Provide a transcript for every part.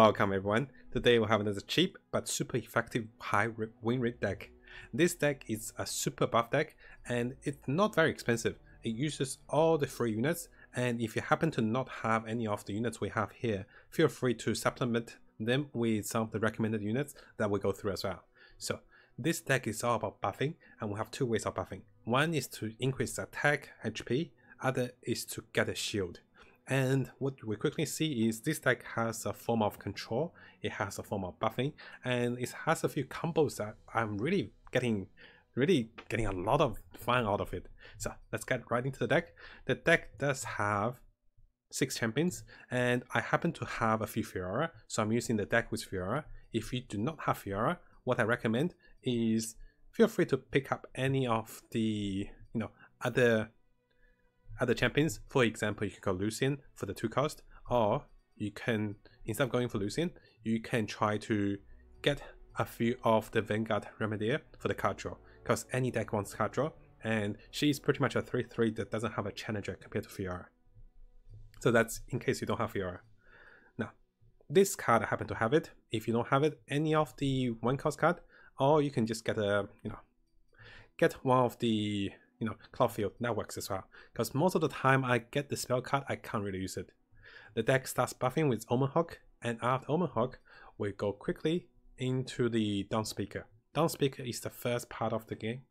Welcome everyone. Today we'll have another cheap but super effective high win rate deck. This deck is a super buff deck and it's not very expensive. It uses all the free units, and if you happen to not have any of the units we have here, feel free to supplement them with some of the recommended units that we'll go through as well. So this deck is all about buffing, and we have two ways of buffing. One is to increase attack HP, other is to get a shield. And what we quickly see is this deck has a form of control, it has a form of buffing, and it has a few combos that I'm really getting a lot of fun out of it. So let's get right into the deck. The deck does have 6 champions, and I happen to have a few Fiora, so I'm using the deck with Fiora. If you do not have Fiora, what I recommend is feel free to pick up any of the other champions. For example, you can go Lucian for the 2 cost, or you can, instead of going for Lucian, you can try to get a few of the Vanguard Runeterra for the card draw, because any deck wants card draw, and she's pretty much a 3/3 that doesn't have a challenger compared to Fiora. So that's in case you don't have Fiora. Now, this card I happen to have it. If you don't have it, any of the 1 cost card, or you can just get a get one of the Cloudfield networks as well, because most of the time I get the spell card, I can't really use it. The deck starts buffing with Omen Hawk, and after Omen Hawk we go quickly into the Downspeaker. Downspeaker is the first part of the game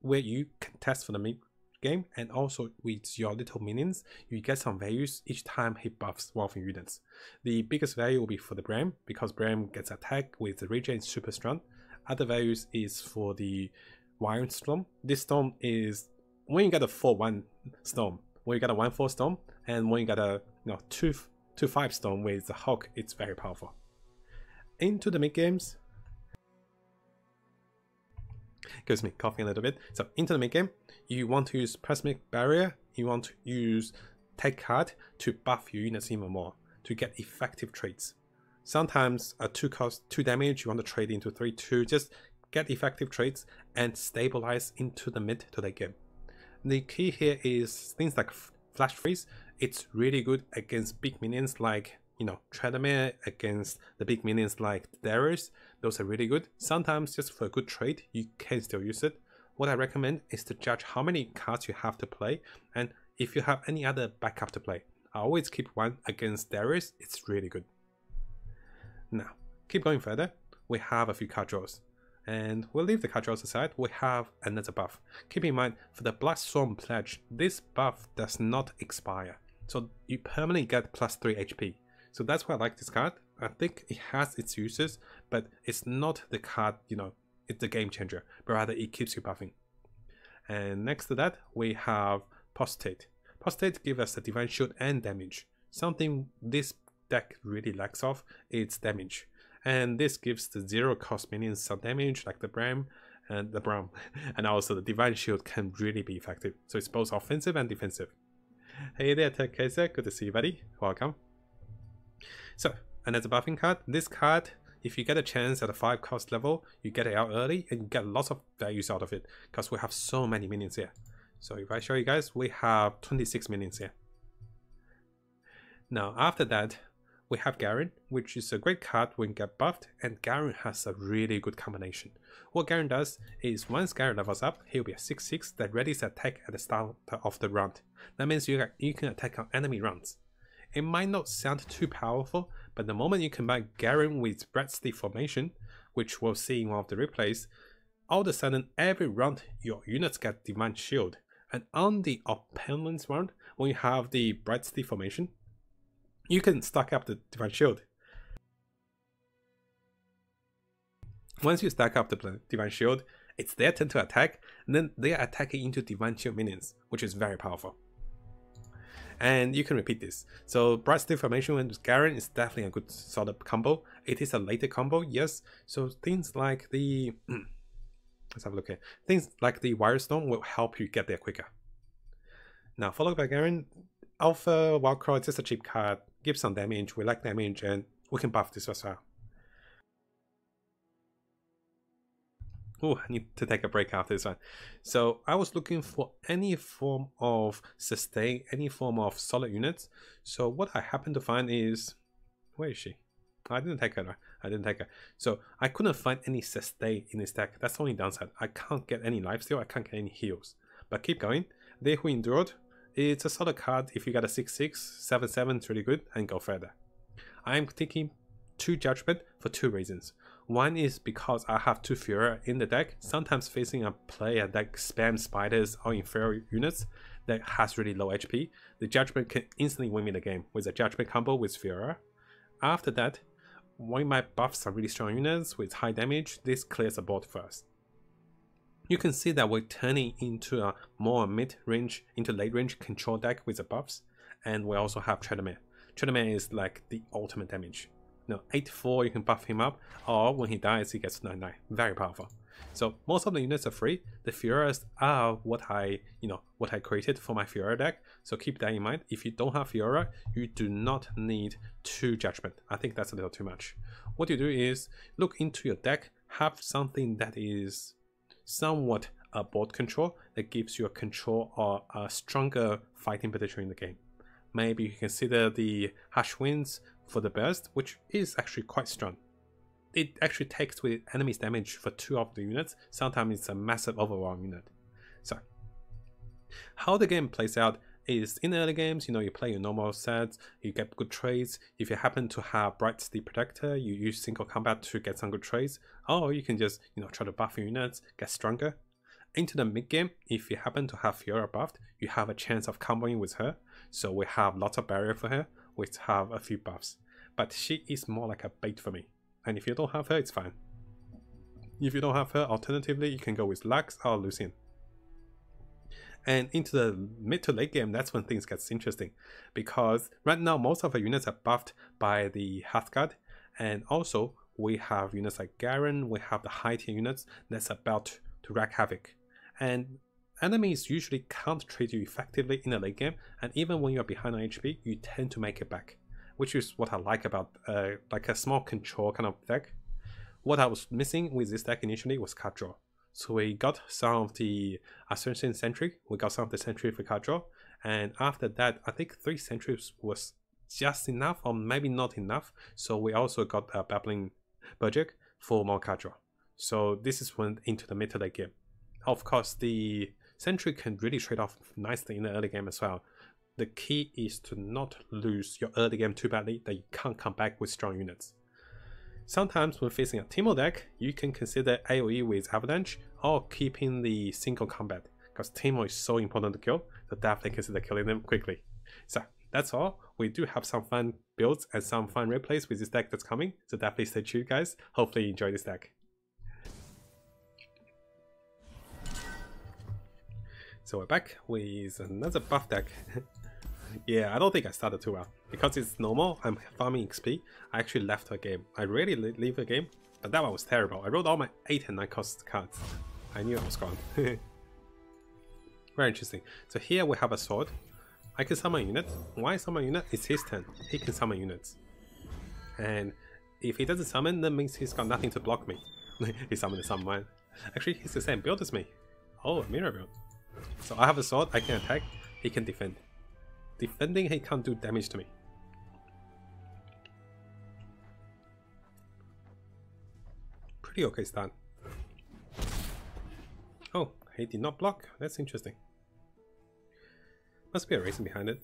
where you can test for the mid game, and also with your little minions you get some values each time he buffs one of your units. The biggest value will be for the Bram, because Bram gets attacked with the regen super strong. Other values is for the Wild Storm. This storm is when you get a 4/1 storm, when you get a 1/4 storm, and when you get a 2/5 storm with the Hawk, it's very powerful. Into the mid games, excuse me, coughing a little bit. So into the mid game, you want to use Plasmic Barrier, you want to use Tech Card to buff your units even more, to get effective traits. Sometimes a 2 cost 2 damage, you want to trade into 3/2, just get effective traits and stabilize into the mid to late game. The key here is things like Flash Freeze. It's really good against big minions like Tradamere, against the big minions like Darius. Those are really good. Sometimes just for a good trade you can still use it. What I recommend is to judge how many cards you have to play, and if you have any other backup to play. I always keep one against Darius, it's really good. Now, keep going further, we have a few card draws. And we'll leave the card draws aside, we have another buff. Keep in mind, for the Bloodstorm Pledge, this buff does not expire. So you permanently get +3 HP. So that's why I like this card. I think it has its uses, but it's not the card, it's the game changer, but rather it keeps you buffing. And next to that, we have Postate. Postate gives us the Divine Shield and damage. Something this deck really lacks of, it's damage. And this gives the 0 cost minions some damage, like the Bram, and also the Divine Shield can really be effective. So it's both offensive and defensive. Hey there, Tech Kaiser, good to see you, buddy. Welcome. So another buffing card. This card, if you get a chance at a 5 cost level, you get it out early and you get lots of values out of it, because we have so many minions here. So if I show you guys, we have 26 minions here. Now after that, we have Garen, which is a great card when you get buffed, and Garen has a really good combination. What Garen does is once Garen levels up, he'll be a 6/6 that readies attack at the start of the round. That means you can attack on enemy rounds. It might not sound too powerful, but the moment you combine Garen with Breadstick formation, which we'll see in one of the replays, all of a sudden every round your units get Divine Shield, and on the opponent's round, when you have the Breadstick formation, you can stack up the Divine Shield. Once you stack up the Divine Shield, it's their turn to attack, and then they are attacking into Divine Shield minions, which is very powerful. And you can repeat this. So Breadstick formation with Garen is definitely a good solid combo. It is a later combo, yes. So things like the let's have a look here. Things like the Wirestone will help you get there quicker. Now followed by Garen, Alpha Wildcrawl is just a cheap card, gives some damage, we like damage, and we can buff this as well. Oh, I need to take a break after this one. So I was looking for any form of sustain, any form of solid units. So what I happen to find is, where is she? I didn't take her. Right? I didn't take her. So I couldn't find any sustain in this deck. That's the only downside. I can't get any lifesteal. I can't get any heals. But keep going. They Who Endured. It's a solid card. If you got a 6/6, 7/7, it's really good. And go further. I'm taking 2 Judgment for 2 reasons. One is because I have 2 Fury in the deck. Sometimes facing a player that spams spiders or inferior units that has really low HP, the Judgment can instantly win me the game with a Judgment combo with Fury. After that, when my buffs are really strong units with high damage, this clears the board first. You can see that we're turning into a more mid-range into late-range control deck with the buffs, and we also have Tredemere. Tredemere is like the ultimate damage. No, 8/4 you can buff him up, or when he dies he gets 9/9. Very powerful. So most of the units are free. The Furias are what I created for my Furia deck. So keep that in mind. If you don't have Furia, you do not need 2 Judgment. I think that's a little too much. What you do is look into your deck, have something that is somewhat a board control that gives you a control or a stronger fighting position in the game. Maybe you consider the Harsh Winds for the burst, which is actually quite strong. It actually takes with enemy's damage for 2 of the units. Sometimes it's a massive overall unit. So, how the game plays out is in the early games, you play your normal sets, you get good trades. If you happen to have Bright Steed Protector, you use single combat to get some good trades. Or you can just, try to buff your units, get stronger. Into the mid game, if you happen to have Fiora buffed, you have a chance of comboing with her. So we have lots of barrier for her, which have a few buffs. But she is more like a bait for me. And if you don't have her, it's fine. If you don't have her, alternatively, you can go with Lux or Lucian. And into the mid to late game, that's when things get interesting. Because right now, most of our units are buffed by the Hearthguard. And also, we have units like Garen, we have the high tier units that's about to wreak havoc. And enemies usually can't trade you effectively in the late game. And even when you're behind on HP, you tend to make it back. Which is what I like about like a small control kind of deck. What I was missing with this deck initially was card draw. So we got some of the Ascension Sentry, we got some of the Sentry for card draw, and after that I think 3 Sentries was just enough or maybe not enough, so we also got a Babbling Budget for more card draw. So this is when into the mid to late game. Of course the Sentry can really trade off nicely in the early game as well. The key is to not lose your early game too badly that you can't come back with strong units. Sometimes when facing a Teemo deck, you can consider AoE with Avalanche or keeping the single combat, because Teemo is so important to kill, so definitely consider killing them quickly. So that's all. We do have some fun builds and some fun replays with this deck that's coming, so definitely stay tuned guys. Hopefully you enjoy this deck. So we're back with another buff deck. Yeah, I don't think I started too well. Because it's normal, I'm farming XP, I actually left a game. I rarely leave a game, but that one was terrible. I rolled all my 8 and 9 cost cards. I knew I was gone. Very interesting. So here we have a sword. I can summon a unit. Why summon a unit? It's his turn. He can summon units. And if he doesn't summon, that means he's got nothing to block me. He summoned someone. Actually, he's the same build as me. Oh, a mirror build. So I have a sword, I can attack, he can defend. Defending, he can't do damage to me. Pretty okay start. Oh, he did not block. That's interesting. Must be a reason behind it.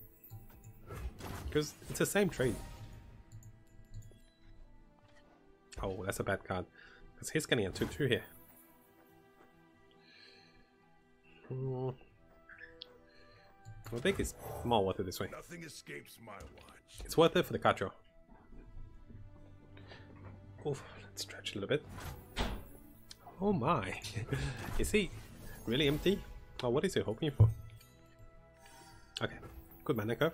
Because it's the same trade. Oh, that's a bad card. Because he's getting a 2/2 here. I think it's more worth it this way. Nothing escapes my watch. It's worth it for the card draw. Oh, let's stretch a little bit. Oh my. Is he really empty? Oh, what is he hoping for? Okay, good mana curve.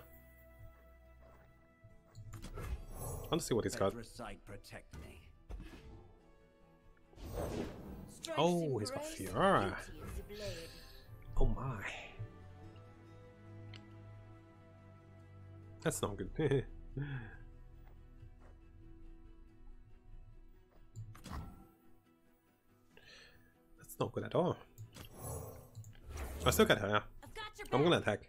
I want to see what he's got. Oh, he's got Fiora. Oh my. That's not good. That's not good at all. I still got her, yeah. I'm gonna attack.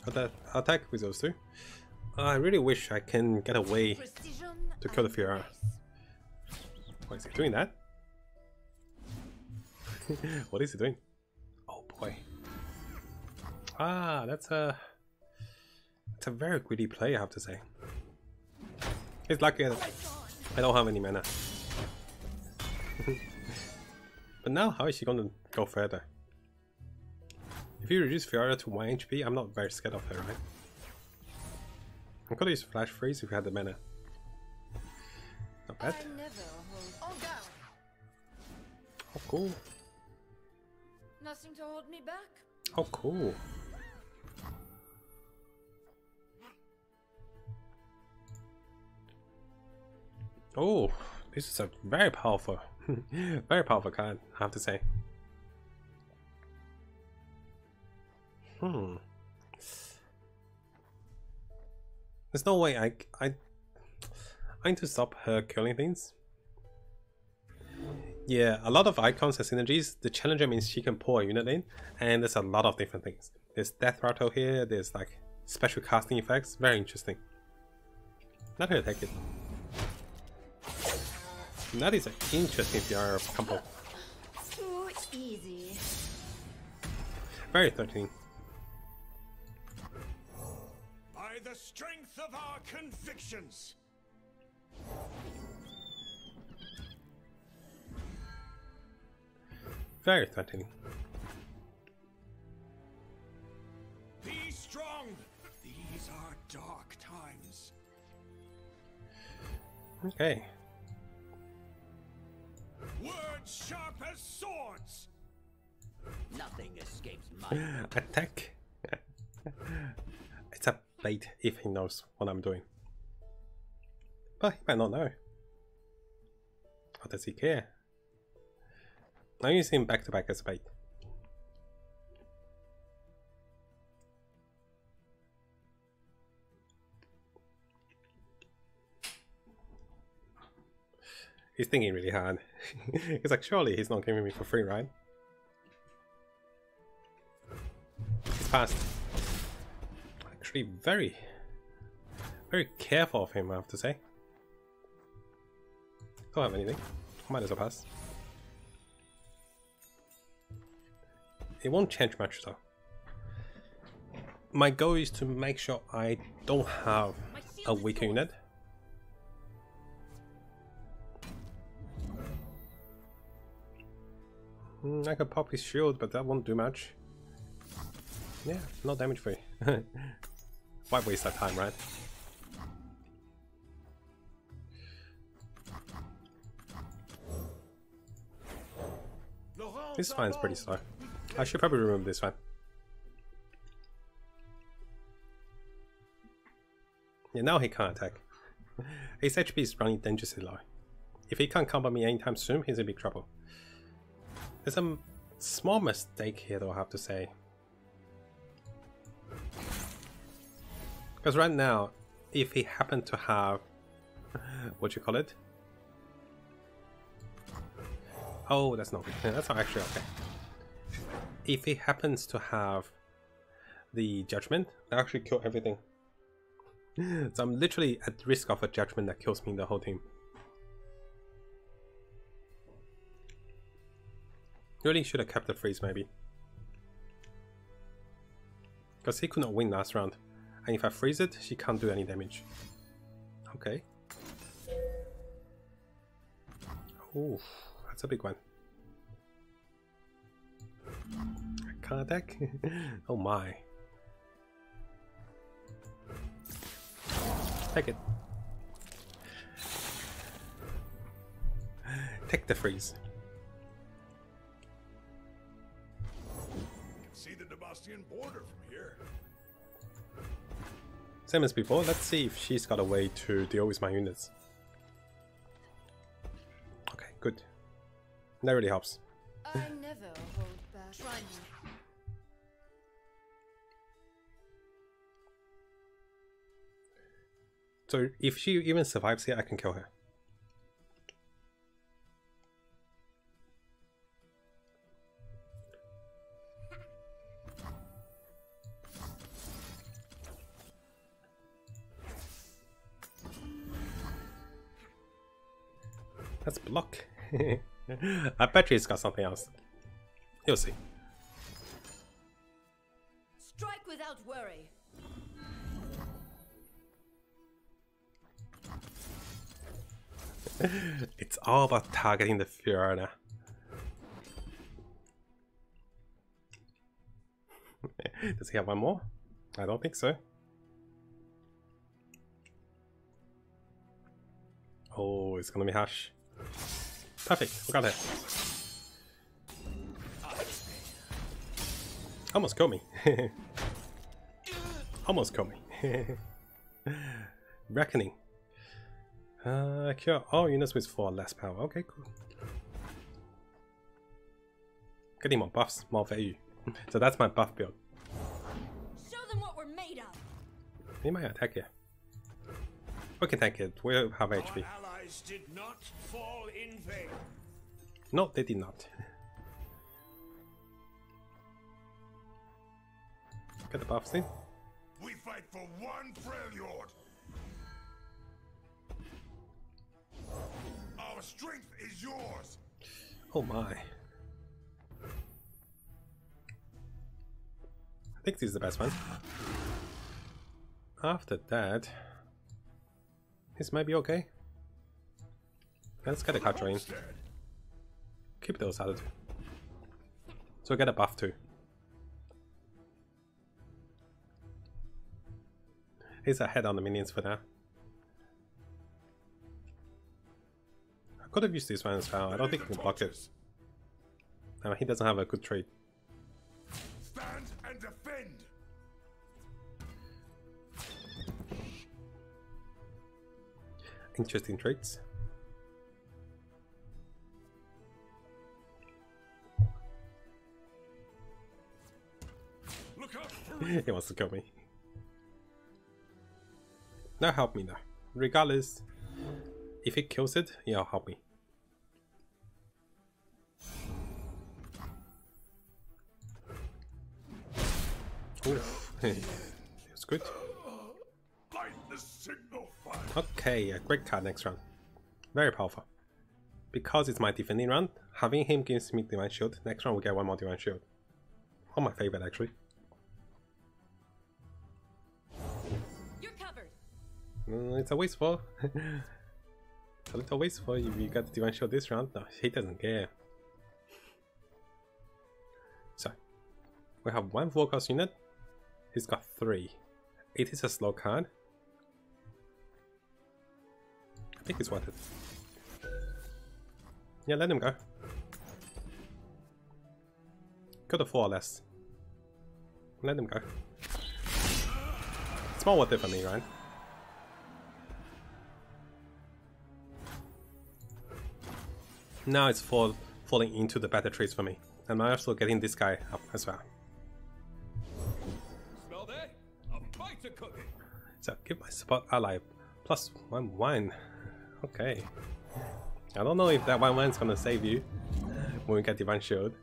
attack with those two. I really wish I can get away to kill the Fiora. Why is he doing that? What is he doing? Oh boy. Ah, that's a very greedy play, I have to say. He's lucky that I don't have any mana. But now, how is she going to go further? If you reduce Fiora to 1 HP, I'm not very scared of her, right? I could use Flash Freeze if you had the mana. Not bad. Oh, cool. Nothing to hold me back. Oh, cool. Oh, this is a very powerful, very powerful card, I have to say. There's no way I need to stop her killing things. Yeah, a lot of icons have synergies. The challenger means she can pull a unit in, and there's a lot of different things. There's death rattle here, there's like special casting effects, very interesting. Not gonna take it. That is an interesting PR combo. Too easy. Very threatening. By the strength of our convictions. Very threatening. Be strong. These are dark times. Okay. Words sharp as swords. Nothing escapes my Attack. It's a bait if he knows what I'm doing. But he might not know. Or does he care? I'm using him back to back as a bait. He's thinking really hard. He's like, surely he's not giving me for free, right? He's fast. Actually, very careful of him, I have to say. Don't have anything. Might as well pass. It won't change much though. My goal is to make sure I don't have a weaker unit. I could pop his shield, but that won't do much. Yeah, no damage free. Why waste that time, right? This fine's pretty slow. I should probably remove this one. Yeah, now he can't attack. His HP is running dangerously low. If he can't combo me anytime soon, he's in big trouble. There's a small mistake here though, I have to say. Because right now, if he happened to have... what you call it? Oh, that's not good. That's not actually okay. If he happens to have the judgment, that actually kill everything. So I'm literally at risk of a judgment that kills me and the whole team. Really should have kept the freeze maybe. Because he could not win last round. And if I freeze it, she can't do any damage. Okay. Ooh, that's a big one. I can't attack? Oh my. Take it. Take the freeze. See the Debastian border from here. Same as before, let's see if she's got a way to deal with my units. Okay, good. That really helps. I never hold back. Try me. So if she even survives here, I can kill her. Let's block. I bet you it's got something else. You'll see. Strike without worry. It's all about targeting the Fiora. Does he have one more? I don't think so. Oh, it's gonna be Hush. Perfect, we got it. Almost killed me. Almost killed me. Reckoning. Cure all units with 4 less power. Okay, cool. Getting more buffs, more value. So that's my buff build. Show them what we're made of. He might attack here. We can tank it. We have HP. Our allies did not fall in vain. No, they did not. Get the buffs in. We fight for one Freljord. Our strength is yours. Oh my. I think this is the best one. After that, this might be okay. Let's get a capture in. Keep those other two. So get a buff too. He's ahead on the minions for now. I could have used this one as well. I don't think he can block it. He doesn't have a good trade. Stand and defend. Interesting traits. Look up. He wants to kill me. Now help me now. Regardless, if it kills it, yeah, help me. Oof. It's good. Light the signal fire. Okay, a great card next round. Very powerful. Because it's my defending round, having him gives me Divine Shield. Next round we get one more Divine Shield. One of my favorite actually. You're covered. It's a wasteful. It's a little wasteful if you get the Divine Shield this round. No, he doesn't care. So, we have one Forecast unit. He's got 3. It is a slow card. I think it's worth it. Yeah, let him go. Could have 4 less. Let him go. It's more worth it for me, right? Now it's falling into the better trades for me. And I'm also getting this guy up as well. Smell that? A bite of cooking. So give my support ally +1 wine. Okay. I don't know if that 1 wine's gonna save you when we get Divine Shield.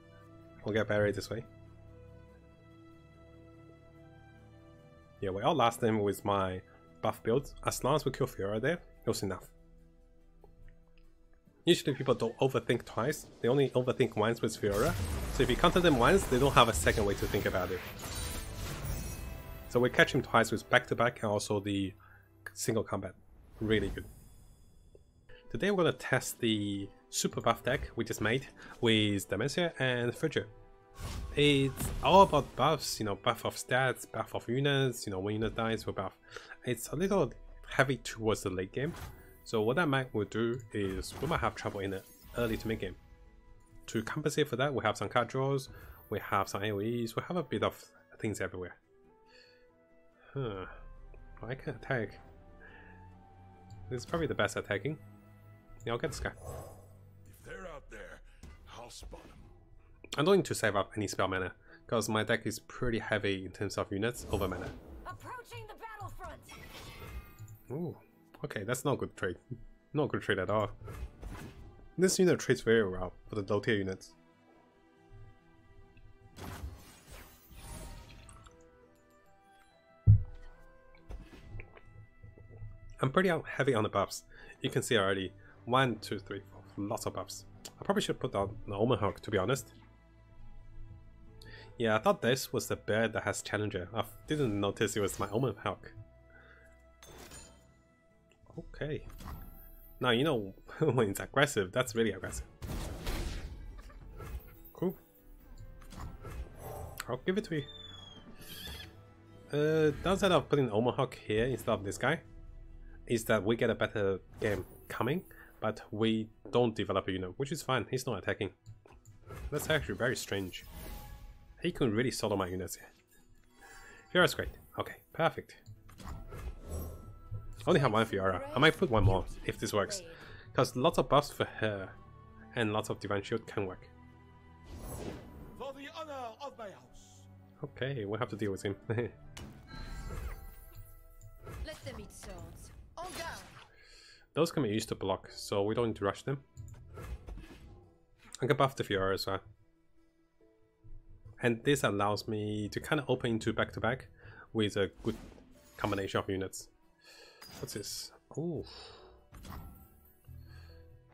We'll get buried this way. Yeah, we outlast them with my buff builds. As long as we kill Fiora there, it was enough. Usually people don't overthink twice, they only overthink once with Fiora. So if you counter them once, they don't have a second way to think about it. So we catch him twice with back-to-back and also the single combat. Really good. Today we're going to test the super buff deck we just made with Dementia and Frigid. It's all about buffs, you know, buff of stats, buff of units, you know, when unit dies we buff. It's a little heavy towards the late game. So what that might will do is we might have trouble in the early to mid game. To compensate for that, we have some card draws, we have some AoEs, we have a bit of things everywhere. I can attack. This is probably the best attacking. Yeah, I'll get this guy. If they're out there, I'll spot them. I'm going to save up any spell mana, because my deck is pretty heavy in terms of units over mana. Approaching the battlefront. Ooh, okay, that's not a good trade. Not a good trade at all. This unit trades very well for the low tier units. I'm pretty heavy on the buffs. You can see already 1, 2, 3, 4, Lots of buffs. I probably should put on the Omen Hawk, to be honest. Yeah, I thought this was the bird that has Challenger. I didn't notice it was my Omen Hawk. Okay. Now, you know, when it's aggressive, that's really aggressive. Cool. I'll give it to you. Downside of putting Omen Hawk here instead of this guy is that we get a better game coming, but we don't develop a unit, which is fine. He's not attacking. That's actually very strange. He can really solo my units here. Fiора's great. Okay, perfect. I only have one Fiora. I might put one more if this works, because lots of buffs for her and lots of Divine Shield can work. For the honor of my house. Okay, we'll have to deal with him. Let them eat swords. On down. Those can be used to block, so we don't need to rush them. I can buff the Fiora as well. And this allows me to kind of open into back-to-back with a good combination of units. What's this? Oh,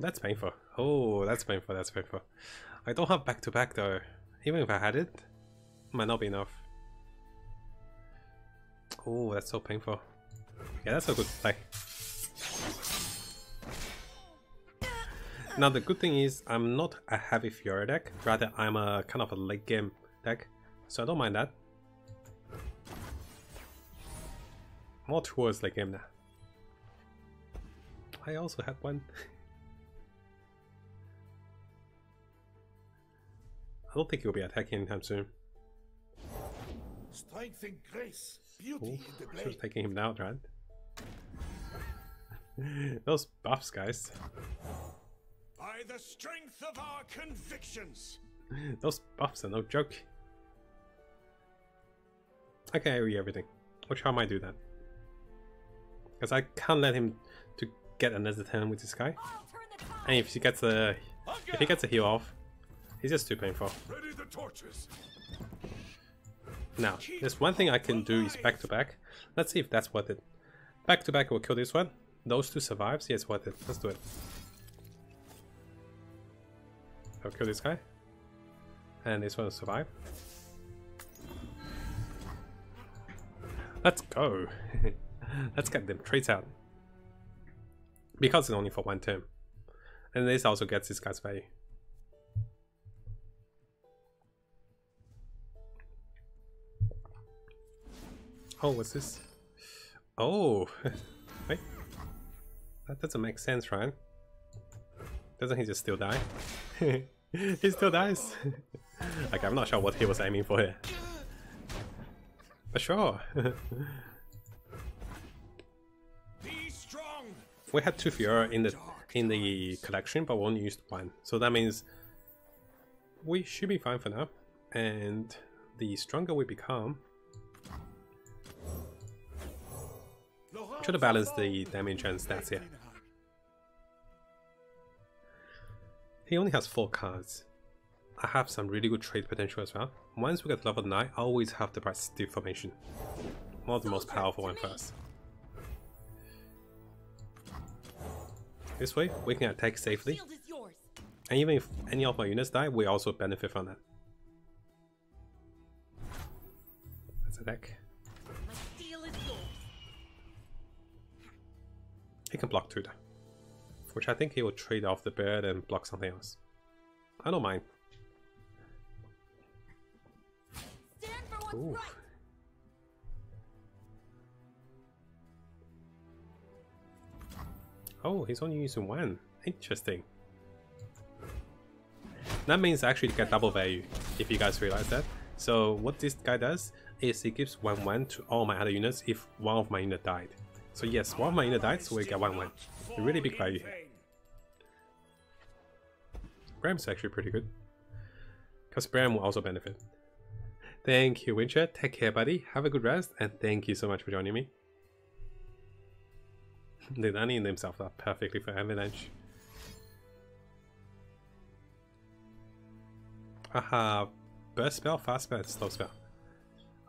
that's painful. Oh, that's painful, that's painful. I don't have back-to-back though. Even if I had it, might not be enough. Oh, that's so painful. Yeah, that's a good play. Now the good thing is I'm not a heavy Fiora deck, rather I'm a kind of a late game deck, so I don't mind that. More towards late game now. I also had one. I don't think he'll be attacking anytime soon. Strength and grace, beauty in the Should have blade. taken him down, right? Those buffs, guys. By the strength of our convictions. Those buffs are no joke. I can AoE everything. Which how I might do that? Because I can't let him to get another turn with this guy. I'll turn the tide. And if he gets a heal off, he's just too painful. Ready the torches. Now, there's one thing I can do is back to back. Let's see if that's worth it. Back to back will kill this one. Those two survives. Yes, worth it. Let's do it. I'll kill this guy. And this one will survive. Let's go. Let's get them traits out. Because it's only for one turn. And this also gets this guy's value. Oh, what's this? Oh, wait. That doesn't make sense, right? Doesn't he just still die? He still dies. Okay, I'm not sure what he was aiming for here. But sure. Be strong. We had two Fiora in the collection, but we only used one. So that means we should be fine for now. And the stronger we become, try to balance the damage and stats here. He only has 4 cards. I have some really good trade potential as well. Once we get level 9, I always have the Bright Steel formation. One of the most powerful one first. This way, we can attack safely. Shield is yours. And even if any of my units die, we also benefit from that. Let's attack. My steel is yours. He can block too though. Which I think he will trade off the bird and block something else. I don't mind. Stand for what's Ooh. right. Oh, he's only using 1. Interesting. That means I actually get double value, if you guys realize that. So what this guy does is he gives 1/1 to all my other units if one of my units died. So yes, one of my units died, so we get 1/1. A really big value here. Bram's actually pretty good. Because Bram will also benefit. Thank you, Wincher. Take care, buddy. Have a good rest, and thank you so much for joining me. They lining themselves up perfectly for Avalanche. Haha, burst spell, fast spell, slow spell.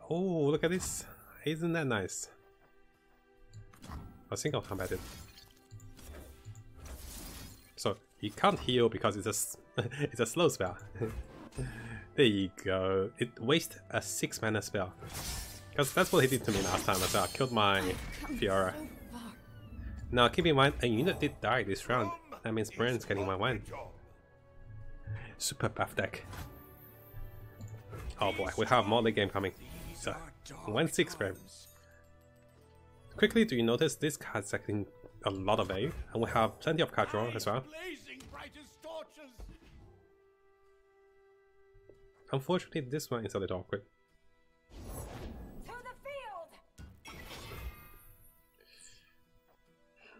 Oh, look at this. Isn't that nice? I think I'll combat it. So, You can't heal because it's a it's a slow spell. There you go. It wastes a 6 mana spell. Because that's what he did to me last time as well. Killed my Fiora. Now keep in mind, a unit did die this round. That means Brand's getting 1/1. Super buff deck. Oh boy, we have more late game coming. So 1/6 Brand. Quickly, do you notice this card's getting a lot of value, and we have plenty of card draw as well. Unfortunately, this one is a little awkward. To the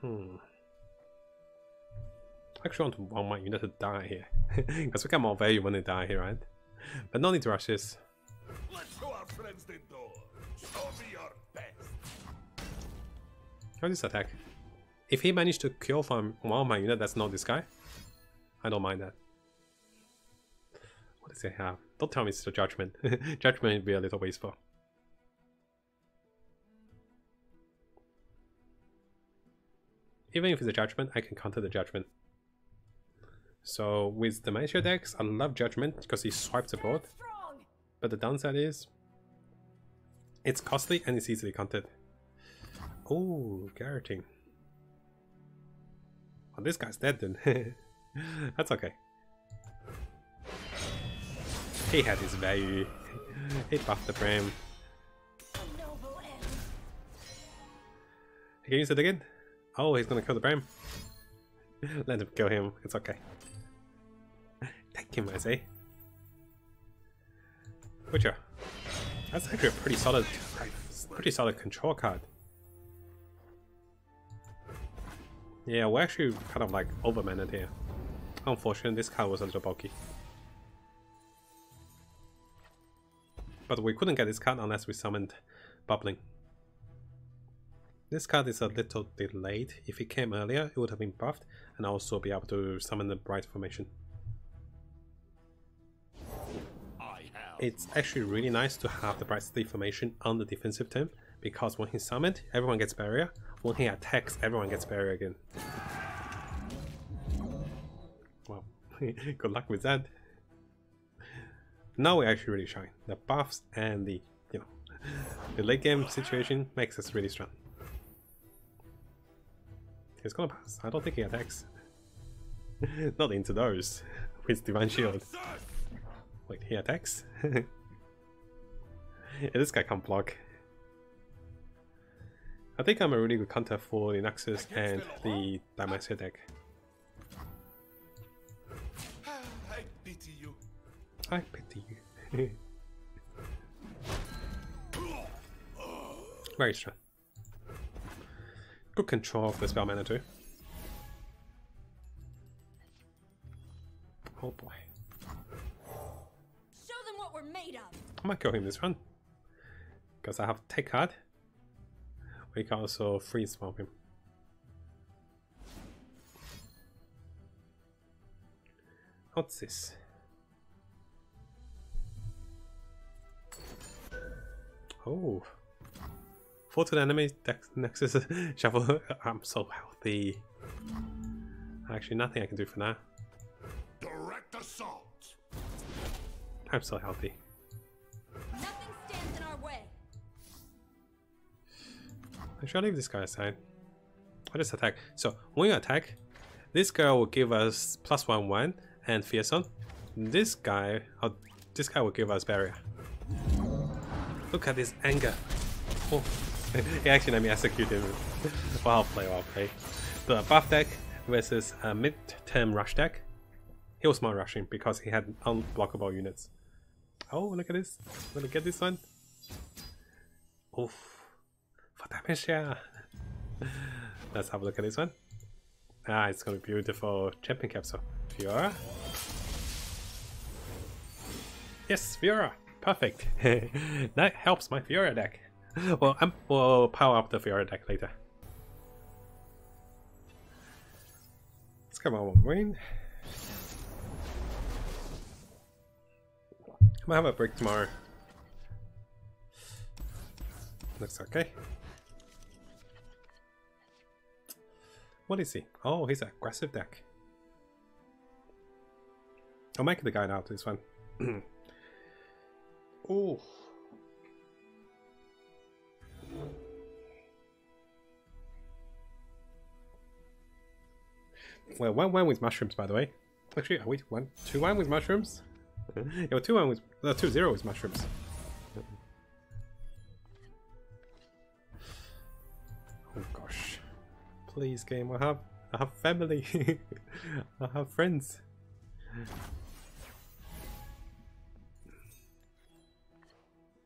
field. I actually want my unit to die here. Because we get more value when they die here, right? But no need to rush this. Let's show our friends the door. Show me your best. How this attack? If he managed to kill from one of my unit that's not this guy, I don't mind that. What does he have? Don't tell me it's the Judgment. Judgment would be a little wasteful. Even if it's a Judgment, I can counter the Judgment. So with the Dementia decks, I love Judgment because he swipes the board. But the downside is, it's costly and it's easily countered. Oh, garroting. Oh, this guy's dead then. That's okay. He had his value. He buffed the frame. He can use it again. Oh, he's gonna kill the Bram. Let him kill him. It's okay. Take him, I say. Butcher. That's actually a pretty solid control card. Yeah, we're actually kind of like overmanaged here. Unfortunately, this card was a little bulky. But we couldn't get this card unless we summoned Bubbling. This card is a little delayed. If it came earlier, it would have been buffed and also be able to summon the Bright Formation. It's actually really nice to have the Bright Sleep Formation on the defensive turn, because when he's summoned, everyone gets barrier. When he attacks, everyone gets barrier again. Wow, good luck with that. Now we actually really shine. The buffs and the, you know, the late game situation makes us really strong. He's gonna pass. I don't think he attacks. Not into those with Divine Shield. Wait, he attacks? Yeah, this guy can't block. I think I'm a really good counter for the Nexus and the Dimensia deck. I pity you. I pity you. Very strong. Good control of the spell mana too. Oh boy. Show them what we're made of. I might kill him this run. Because I have take card. We can also freeze swap him. What's this? Oh. 4 to the enemy Nexus shuffle. I'm so healthy. Actually, nothing I can do for now. Direct assault. I'm so healthy. Nothing stands in our way. I should leave this guy aside. I just attack. So when you attack, this guy will give us +1/1 and Fearsome. This guy will give us barrier. Look at this anger. Oh, he actually let me execute him. Well played, well played. The buff deck versus a mid-term rush deck. He was more rushing because he had unblockable units. Oh, look at this. Look at this one. Oof. For damage, yeah. Let's have a look at this one. Ah, it's gonna be beautiful. Champion capsule. Fiora. Yes, Fiora. Perfect. That helps my Fiora deck. Well, we'll power up the Fiora deck later. Let's come on, Wolverine. I might have a break tomorrow. Looks okay. What is he? Oh, he's an aggressive deck. I'll make the guide out this one. Oh. Well, 1 wine with mushrooms, by the way. Actually, wait, 2 wine with mushrooms? Yeah, well, 2 wine with 2-0 with mushrooms. Oh gosh. Please, game, I have family. I have friends.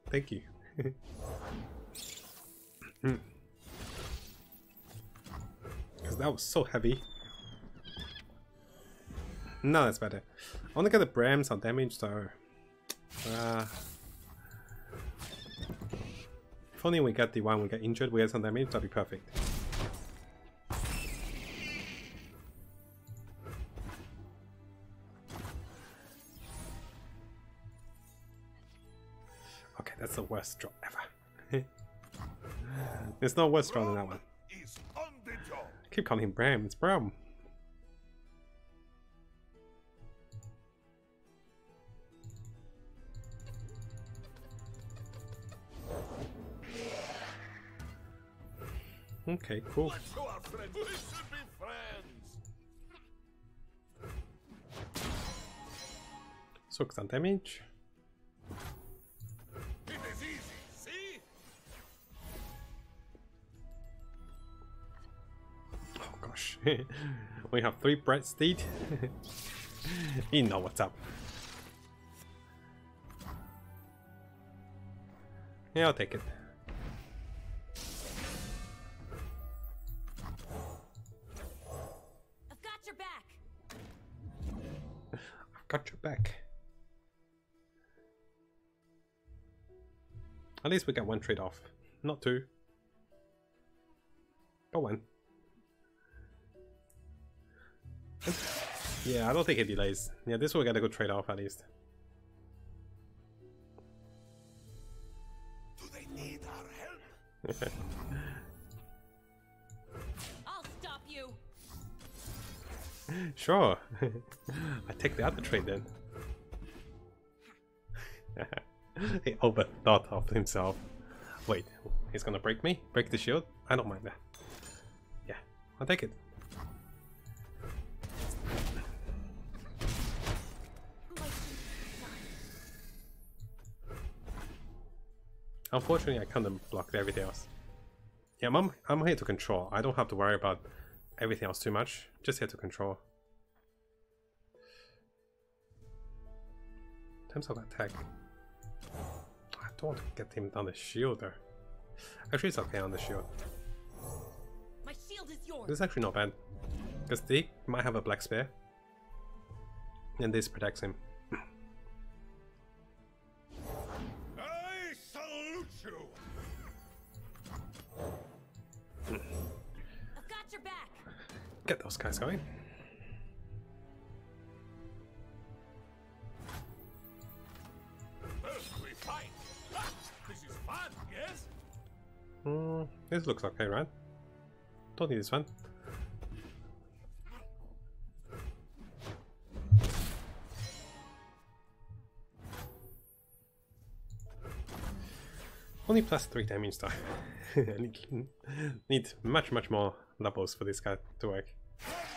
Thank you. Because that was so heavy. No, that's better. I want to get the Brams on damage, so... if only we get the one we get injured, we get some damage, that'd be perfect. Okay, that's the worst draw ever. There's no worse draw than that one. I keep calling him Bram, it's Bram. Okay, cool. Soak some damage. It is easy, see? Oh gosh. We have 3 Bright Steed. You know what's up. Yeah, I'll take it. Got your back. At least we got 1 trade off, not 2. But 1. Yeah, I don't think it delays. Yeah, this will get a good trade off at least. Do they need our help? I'll stop you. Sure. I take the other trade then. He overthought of himself. Wait, he's gonna break me? Break the shield? I don't mind that. Yeah, I'll take it. Unfortunately, I can't block everything else. Yeah, I'm here to control. I don't have to worry about everything else too much. Just here to control. In terms of attack, I don't want to get him on the shield there. Actually, it's okay on the shield. My shield is yours. This is actually not bad. Because they might have a black spear. And this protects him. I salute you. I've got your back. Get those guys going. First we fight. Ah, this is fun, yes? This looks okay, right? Don't need this one. Only +3 damage though. Need much more levels for this guy to work.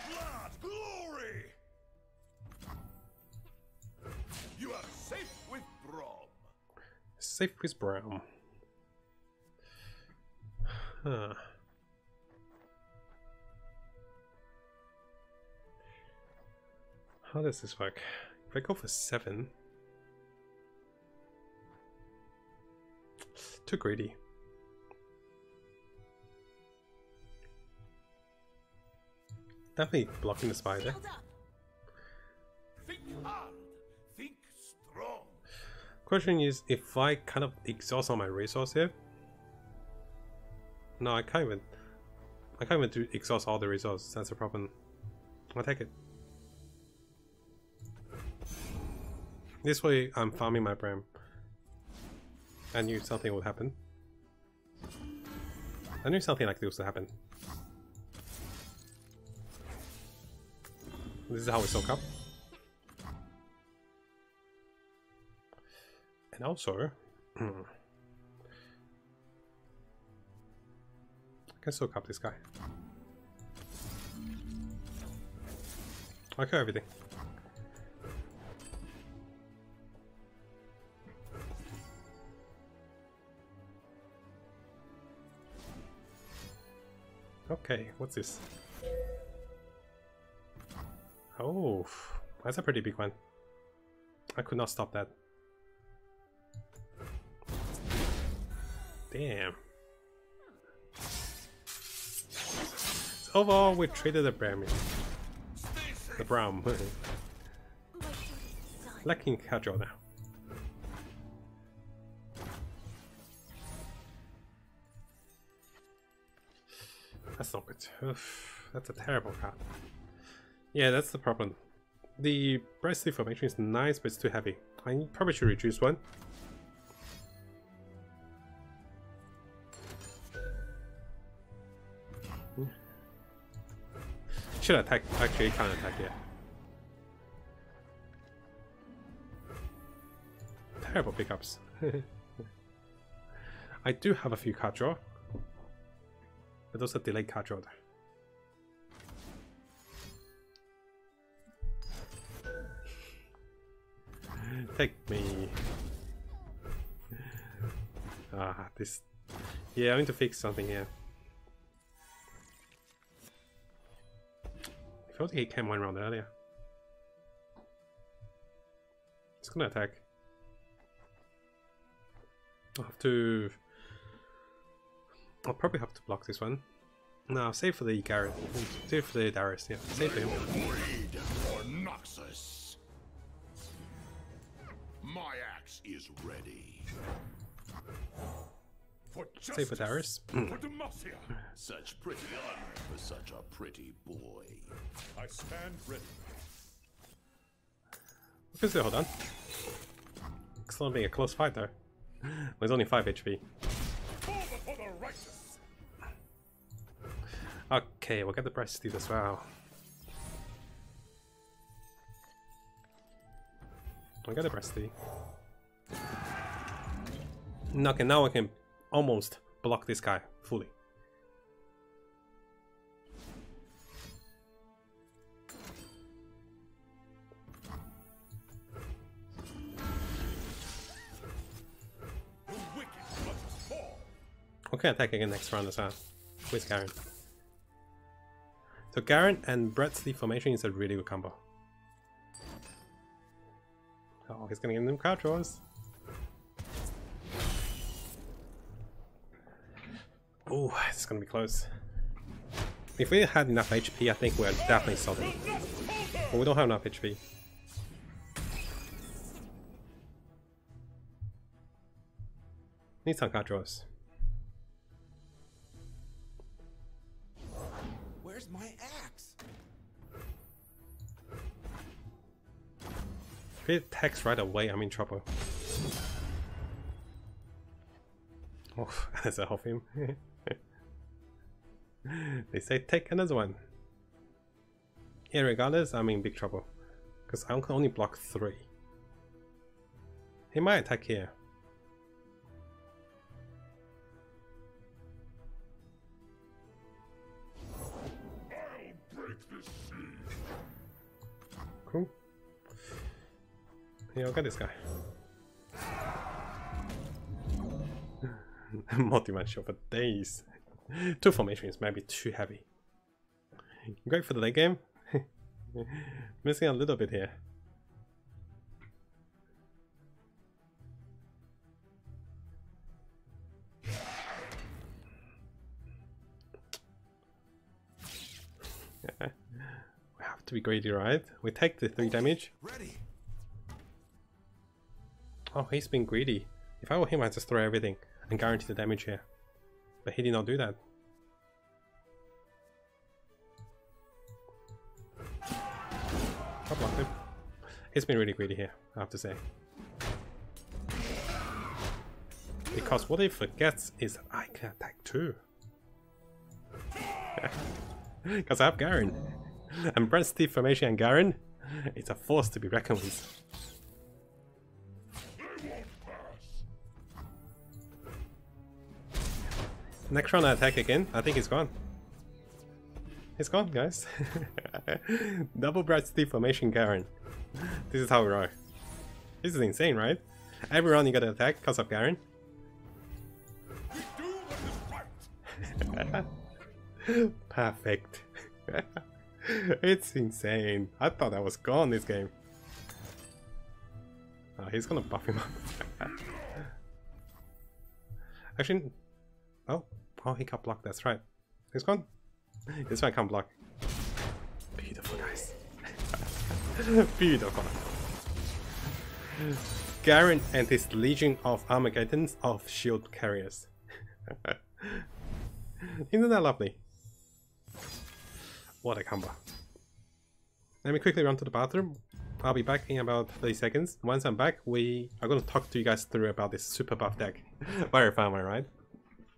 Blood, glory! You are safe with Brom. Safe with Brown. Huh. How does this work? If I go for 7... Too greedy. Definitely blocking the spider. Shield up. Think hard. Think strong. Question is, if I kind of exhaust all my resource here. No, I can't even do exhaust all the resources. That's a problem. I'll take it. This way, I'm farming my Bram. I knew something would happen. I knew something like this would happen. This is how we soak up. also, I can soak up this guy. I kill everything. Okay, what's this? Oh, that's a pretty big one. I could not stop that. Damn. So overall, we traded the Brahmin. The Brown. Lacking casual now. That's not good. Oof, that's a terrible card. Yeah, that's the problem. The breast deformation is nice, but it's too heavy. I probably should reduce one. Should attack, actually can't attack yet. Terrible pickups. I do have a few card draw, but those are delayed card draw. Take me. Ah, this. Yeah, I need to fix something here. I felt he came one round earlier. It's gonna attack. I'll probably have to block this one. No, save for the Garrett. Save for the Darius, yeah. Save for him. Bleed for Noxus. My axe is ready. For Save for Darius. for Demacia. Such pretty armor for such a pretty boy. I stand ready. We can still hold on. It's not being a close fight though. There's only 5 HP. Over for the righteous. Okay, we'll get the breast steed as well. We'll get the breast steed. Okay, now I can almost block this guy fully. The wicked must fall. Okay, attack again next round as well. With Garen. So Garen and Brett's deformation is a really good combo. Oh, he's gonna give them card draws. Oh, it's gonna be close. If we had enough HP, I think we're definitely solid. But we don't have enough HP. Need some card draws. Where's my axe? If it attacks right away, I'm in trouble. Oh, there's a half him. They say take another one. Yeah, regardless, I'm in big trouble. Because I can only block 3. He might attack here. I'll break this siege. Cool. Yeah, I'll get this guy. Multi-match for days. 2 formations might be too heavy. Great for the late game. Missing a little bit here. We have to be greedy, right? We take the 3 damage. Ready. Oh, he's been greedy. If I were him, I'd just throw everything and guarantee the damage here. But he did not do that. I blocked him. He's been really greedy here, I have to say. Because what he forgets is that I can attack too. Because I have Garen. And Brett's deformation and Garen, it's a force to be reckoned with. They won't pass. Next round I attack again. I think he's gone. He's gone, guys. Double Bright Steve formation Garen. This is how we roll. This is insane, right? Every round you gotta attack because of Garen. Perfect. It's insane. I thought I was gone this game. Oh, he's gonna buff him up. Actually, oh, he can't block. That's right. He's gone. This one can't block. Beautiful, guys. Beautiful. Garen and his legion of Armageddons of shield carriers. Isn't that lovely? What a combo. Let me quickly run to the bathroom. I'll be back in about 30 seconds. Once I'm back, we are going to talk to you guys through about this super buff deck. Very fun, right?